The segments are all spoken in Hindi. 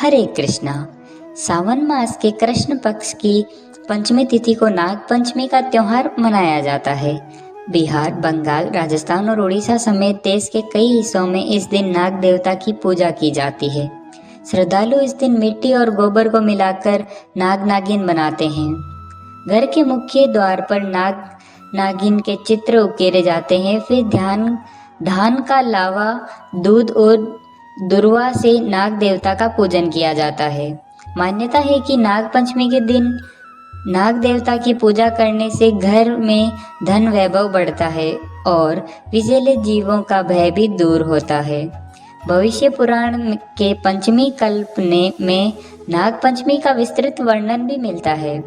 हरे कृष्णा। सावन मास के कृष्ण पक्ष की पंचमी तिथि को नाग पंचमी का त्योहार मनाया जाता है। बिहार, बंगाल, राजस्थान और उड़ीसा समेत देश के कई हिस्सों में इस दिन नाग देवता की पूजा की जाती है। श्रद्धालु इस दिन मिट्टी और गोबर को मिलाकर नाग नागिन बनाते हैं। घर के मुख्य द्वार पर नाग नागिन के चित्र उकेरे जाते हैं। फिर धान का लावा, दूध और दुर्वा से नाग देवता का पूजन किया जाता है। मान्यता है कि नाग पंचमी के दिन नाग देवता की पूजा करने से घर में धन वैभव बढ़ता है और विषैले जीवों का भय भी दूर होता है। भविष्य पुराण के पंचमी कल्प में नाग पंचमी का विस्तृत वर्णन भी मिलता है।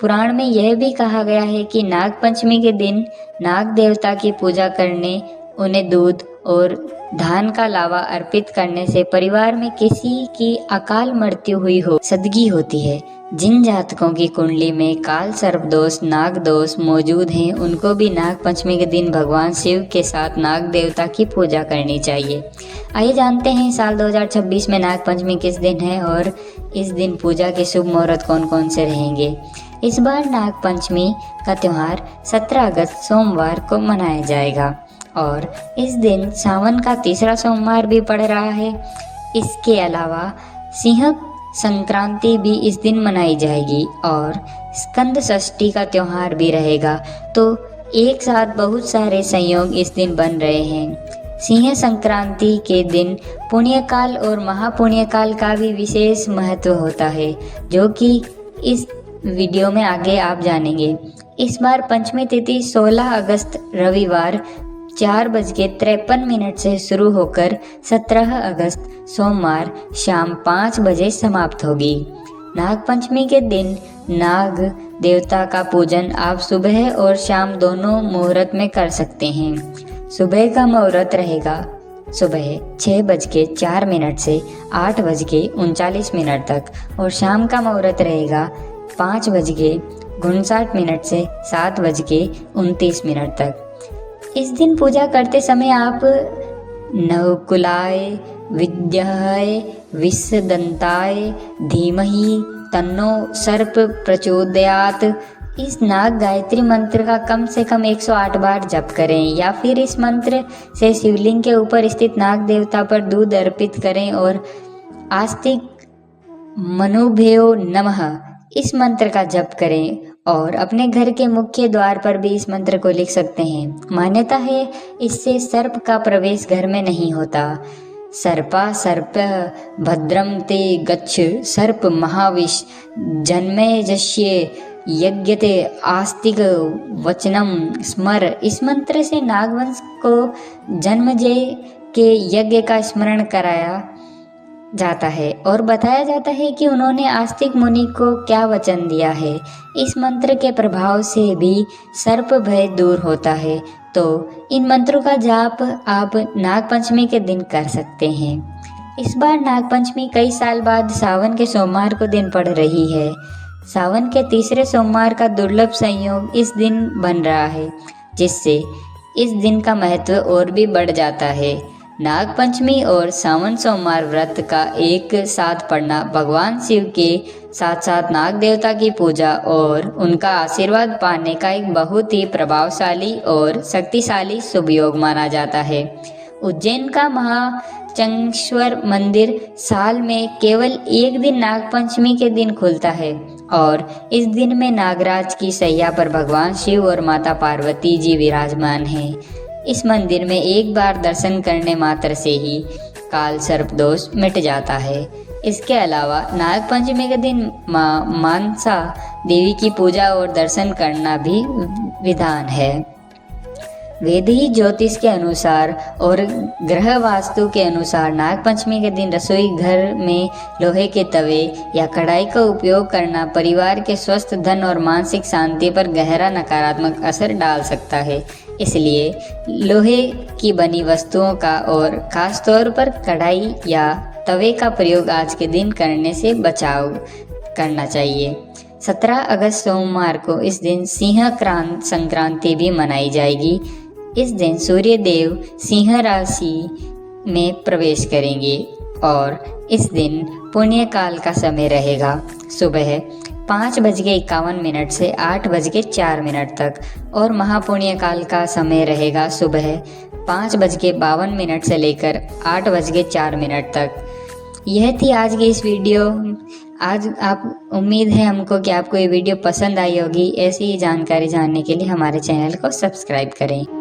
पुराण में यह भी कहा गया है कि नाग पंचमी के दिन नाग देवता की पूजा करने, उन्हें दूध और धान का लावा अर्पित करने से परिवार में किसी की अकाल मृत्यु हुई हो सदगी होती है। जिन जातकों की कुंडली में काल सर्प दोष, नाग दोष मौजूद हैं, उनको भी नाग पंचमी के दिन भगवान शिव के साथ नाग देवता की पूजा करनी चाहिए। आइए जानते हैं साल 2026 में नाग पंचमी किस दिन है और इस दिन पूजा के शुभ मुहूर्त कौन कौन से रहेंगे। इस बार नाग पंचमी का त्यौहार 17 अगस्त सोमवार को मनाया जाएगा और इस दिन सावन का तीसरा सोमवार भी पड़ रहा है। इसके अलावा सिंह संक्रांति भी इस दिन मनाई जाएगी और स्कंद षष्ठी का त्यौहार भी रहेगा। तो एक साथ बहुत सारे संयोग इस दिन बन रहे हैं। सिंह संक्रांति के दिन पुण्यकाल और महापुण्यकाल का भी विशेष महत्व होता है, जो कि इस वीडियो में आगे आप जानेंगे। इस बार पंचमी तिथि 16 अगस्त रविवार 4:53 से शुरू होकर 17 अगस्त सोमवार शाम 5 बजे समाप्त होगी। नाग पंचमी के दिन नाग देवता का पूजन आप सुबह और शाम दोनों मुहूर्त में कर सकते हैं। सुबह का मुहूर्त रहेगा सुबह 6:04 से 8:39 तक और शाम का मुहूर्त रहेगा 5:59 से 7:29 तक। इस दिन पूजा करते समय आप नवकुलाय विद्याय विषदंताय धीमहि तन्नो सर्प प्रचोदयात इस नाग गायत्री मंत्र का कम से कम 108 बार जप करें या फिर इस मंत्र से शिवलिंग के ऊपर स्थित नाग देवता पर दूध अर्पित करें और आस्तिक मनुभ्यो नमः इस मंत्र का जप करें और अपने घर के मुख्य द्वार पर भी इस मंत्र को लिख सकते हैं। मान्यता है इससे सर्प का प्रवेश घर में नहीं होता। सर्पा सर्प भद्रम ते गच्छ सर्प महाविष जन्मे जश्ये यज्ञते आस्तिक वचनम स्मर इस मंत्र से नागवंश को जन्मजय के यज्ञ का स्मरण कराया जाता है और बताया जाता है कि उन्होंने आस्तिक मुनि को क्या वचन दिया है। इस मंत्र के प्रभाव से भी सर्प भय दूर होता है। तो इन मंत्रों का जाप आप नाग पंचमी के दिन कर सकते हैं। इस बार नाग पंचमी कई साल बाद सावन के सोमवार को दिन पड़ रही है। सावन के तीसरे सोमवार का दुर्लभ संयोग इस दिन बन रहा है, जिससे इस दिन का महत्व और भी बढ़ जाता है। नाग पंचमी और सावन सोमवार व्रत का एक साथ पढ़ना भगवान शिव के साथ साथ नाग देवता की पूजा और उनका आशीर्वाद पाने का एक बहुत ही प्रभावशाली और शक्तिशाली शुभ योग माना जाता है। उज्जैन का महाचंगेश्वर मंदिर साल में केवल एक दिन नाग पंचमी के दिन खुलता है और इस दिन में नागराज की सैया पर भगवान शिव और माता पार्वती जी विराजमान हैं। इस मंदिर में एक बार दर्शन करने मात्र से ही काल सर्प दोष मिट जाता है। इसके अलावा नाग पंचमी के दिन मां मानसा देवी की पूजा और दर्शन करना भी विधान है। वेदी ज्योतिष के अनुसार और ग्रह वास्तु के अनुसार नाग पंचमी के दिन रसोई घर में लोहे के तवे या कढ़ाई का उपयोग करना परिवार के स्वस्थ, धन और मानसिक शांति पर गहरा नकारात्मक असर डाल सकता है। इसलिए लोहे की बनी वस्तुओं का और खास तौर पर कढ़ाई या तवे का प्रयोग आज के दिन करने से बचाव करना चाहिए। 17 अगस्त सोमवार को इस दिन सिंह संक्रांति भी मनाई जाएगी। इस दिन सूर्य देव सिंह राशि में प्रवेश करेंगे और इस दिन पुण्य काल का समय रहेगा सुबह 5:51 से 8:04 तक और महापुण्य काल का समय रहेगा सुबह 5:52 से लेकर 8:04 तक। यह थी आज की इस वीडियो। आज आप उम्मीद है हमको कि आपको ये वीडियो पसंद आई होगी। ऐसी ही जानकारी जानने के लिए हमारे चैनल को सब्सक्राइब करें।